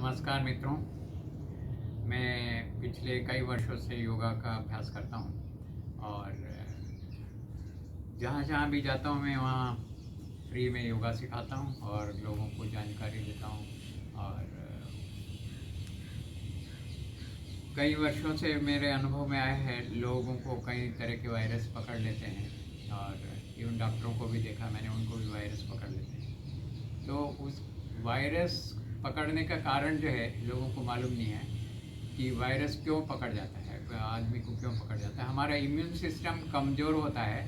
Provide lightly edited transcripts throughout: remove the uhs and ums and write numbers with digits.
नमस्कार मित्रों। मैं पिछले कई वर्षों से योगा का अभ्यास करता हूँ और जहाँ जहाँ भी जाता हूँ मैं वहाँ फ्री में योगा सिखाता हूँ और लोगों को जानकारी देता हूँ। और कई वर्षों से मेरे अनुभव में आया है, लोगों को कई तरह के वायरस पकड़ लेते हैं और इवन डॉक्टरों को भी देखा मैंने, उनको भी वायरस पकड़ लेते हैं। तो उस वायरस पकड़ने का कारण जो है लोगों को मालूम नहीं है कि वायरस क्यों पकड़ जाता है, आदमी को क्यों पकड़ जाता है। हमारा इम्यून सिस्टम कमज़ोर होता है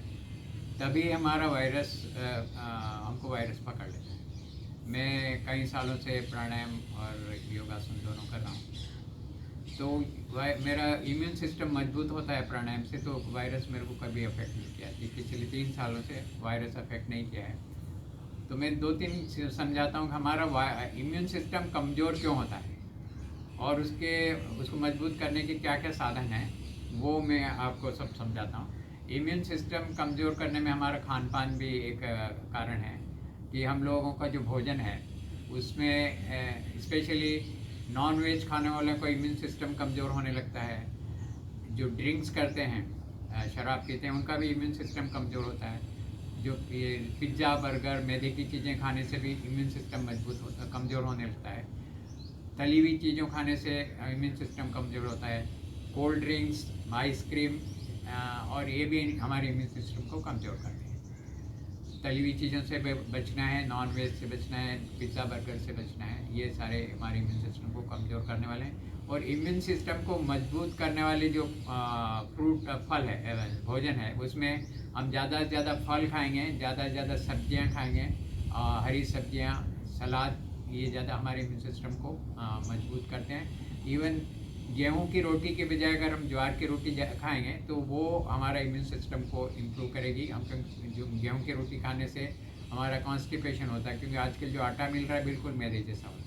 तभी हमारा वायरस हमको वायरस पकड़ लेता है। मैं कई सालों से प्राणायाम और योगासन दोनों कर रहा हूँ, तो मेरा इम्यून सिस्टम मजबूत होता है प्राणायाम से, तो वायरस मेरे को कभी अफेक्ट नहीं किया। पिछले 3 सालों से वायरस अफेक्ट नहीं किया है। तो मैं 2-3 समझाता हूँ कि हमारा इम्यून सिस्टम कमज़ोर क्यों होता है और उसको मजबूत करने के क्या क्या साधन हैं, वो मैं आपको सब समझाता हूँ। इम्यून सिस्टम कमज़ोर करने में हमारा खान पान भी एक कारण है कि हम लोगों का जो भोजन है उसमें स्पेशली नॉन वेज खाने वालों का इम्यून सिस्टम कमज़ोर होने लगता है। जो ड्रिंक्स करते हैं, शराब पीते हैं, उनका भी इम्यून सिस्टम कमज़ोर होता है। जो ये पिज़्ज़ा बर्गर मैदे की चीज़ें खाने से भी इम्यून सिस्टम कमज़ोर होने लगता है। तली हुई चीज़ों खाने से इम्यून सिस्टम कमज़ोर होता है। कोल्ड ड्रिंक्स, आइसक्रीम और ये भी हमारे इम्यून सिस्टम को कमज़ोर करते हैं। तली हुई चीज़ों से बचना है, नॉन वेज से बचना है, पिज़्ज़ा बर्गर से बचना है। ये सारे हमारे इम्यून सिस्टम को कमज़ोर करने वाले हैं। और इम्यून सिस्टम को मजबूत करने वाले जो फल है, भोजन है, उसमें हम ज़्यादा से ज़्यादा फल खाएंगे, ज़्यादा से ज़्यादा सब्जियाँ खाएंगे, हरी सब्जियाँ, सलाद, ये ज़्यादा हमारे इम्यून सिस्टम को मजबूत करते हैं। इवन गेहूं की रोटी के बजाय अगर हम ज्वार की रोटी खाएंगे तो वो हमारा इम्यून सिस्टम को इम्प्रूव करेगी। हम जो गेहूं की रोटी खाने से हमारा कॉन्स्टिपेशन होता है, क्योंकि आजकल जो आटा मिल रहा है बिल्कुल मैदे जैसा होता है।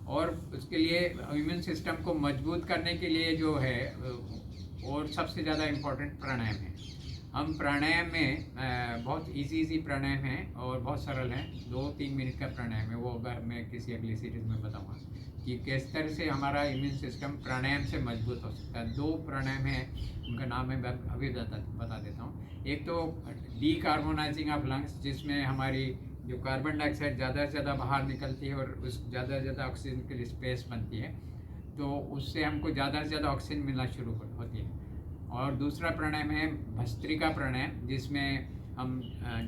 और उसके लिए इम्यून सिस्टम को मजबूत करने के लिए जो है और सबसे ज़्यादा इम्पोर्टेंट प्राणायाम है। हम प्राणायाम में बहुत इजी प्राणायाम है और बहुत सरल है। 2-3 मिनट का प्राणायाम है, वो अगर मैं किसी अगली सीरीज़ में बताऊंगा कि किस तरह से हमारा इम्यून सिस्टम प्राणायाम से मजबूत हो सकता है। 2 प्राणायाम है, उनका नाम मैं अभी बता देता हूँ। एक तो डीकार्बोनाइजिंग ऑफ लंग्स, जिसमें हमारी जो कार्बन डाइऑक्साइड ज़्यादा से ज़्यादा बाहर निकलती है और उस ज़्यादा से ज़्यादा ऑक्सीजन के लिए स्पेस बनती है, तो उससे हमको ज़्यादा से ज़्यादा ऑक्सीजन मिलना शुरू होती है। और दूसरा प्राणायाम है भस्त्रिका प्राणायाम, जिसमें हम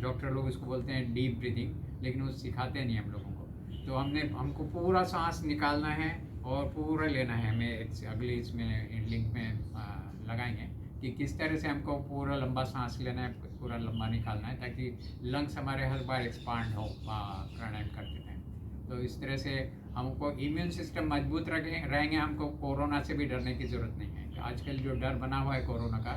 डॉक्टर लोग उसको बोलते हैं डीप ब्रीदिंग, लेकिन वो सिखाते नहीं हम लोगों को। तो हमको पूरा सांस निकालना है और पूरा लेना है। हमें अगले इसमें लिंक में लगाएंगे कि किस तरह से हमको पूरा लंबा सांस लेना है, पूरा लंबा निकालना है, ताकि लंग्स हमारे हर बार एक्सपांड हो प्राणायाम करते टाइम। तो इस तरह से हमको इम्यून सिस्टम मजबूत रहेंगे। हमको कोरोना से भी डरने की ज़रूरत नहीं है। आजकल जो डर बना हुआ है कोरोना का,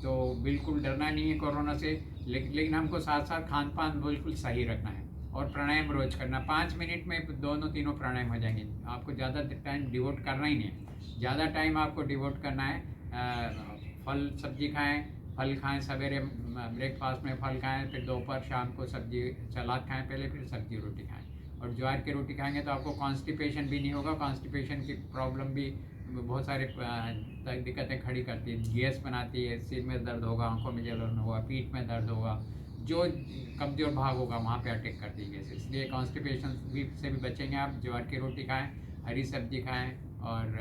तो बिल्कुल डरना नहीं है कोरोना से, लेकिन हमको साथ साथ खान पान बिल्कुल सही रखना है और प्राणायाम रोज करना। 5 मिनट में दोनों तीनों प्राणायाम हो जाएंगे। आपको ज़्यादा टाइम डिवोट करना ही नहीं है। ज़्यादा टाइम आपको डिवोट करना है। फल सब्जी खाएं, फल खाएं, सवेरे ब्रेकफास्ट में फल खाएं, फिर दोपहर शाम को सब्जी सलाद खाएं पहले, फिर सब्जी रोटी खाएं। और ज्वार की रोटी खाएंगे तो आपको कॉन्स्टिपेशन भी नहीं होगा। कॉन्स्टिपेशन की प्रॉब्लम भी बहुत सारे दिक्कतें खड़ी करती है, गैस बनाती है, सिर में दर्द होगा, आंखों में जलन होगा, पीठ में दर्द होगा, जो कमज़ोर भाग होगा वहाँ पे अटैक करती है गैस। इसलिए कॉन्स्टिपेशन से भी बचेंगे आप। ज्वार की रोटी खाएं, हरी सब्जी खाएं और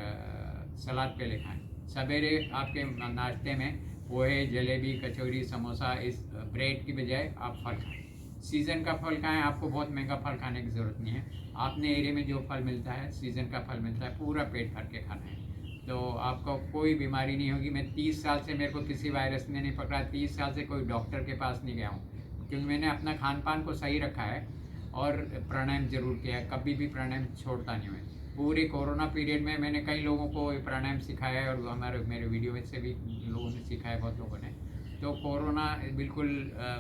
सलाद पहले खाएं। सवेरे आपके नाश्ते में पोहे, जलेबी, कचौरी, समोसा, इस ब्रेड की बजाय आप फल खाएं। सीज़न का फल खाएं। आपको बहुत महंगा फल खाने की ज़रूरत नहीं है। अपने एरिया में जो फल मिलता है, सीज़न का फल मिलता है, पूरा पेट भर के खाना है, तो आपको कोई बीमारी नहीं होगी। मैं 30 साल से, मेरे को किसी वायरस ने नहीं पकड़ा। 30 साल से कोई डॉक्टर के पास नहीं गया हूँ, क्योंकि मैंने अपना खान पान को सही रखा है और प्राणायाम जरूर किया है। कभी भी प्राणायाम छोड़ता नहीं हूँ। पूरे कोरोना पीरियड में मैंने कई लोगों को प्राणायाम सिखाया है और मेरे वीडियो में से भी लोगों ने सिखाया, बहुत लोगों ने। तो कोरोना बिल्कुल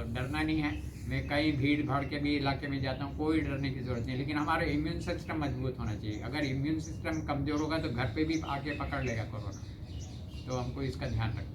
डरना नहीं है। मैं कई भीड़ भाड़ के भी इलाके में जाता हूँ, कोई डरने की ज़रूरत नहीं। लेकिन हमारा इम्यून सिस्टम मजबूत होना चाहिए। अगर इम्यून सिस्टम कमज़ोर होगा तो घर पे भी आके पकड़ लेगा कोरोना। तो हमको इसका ध्यान रखना है।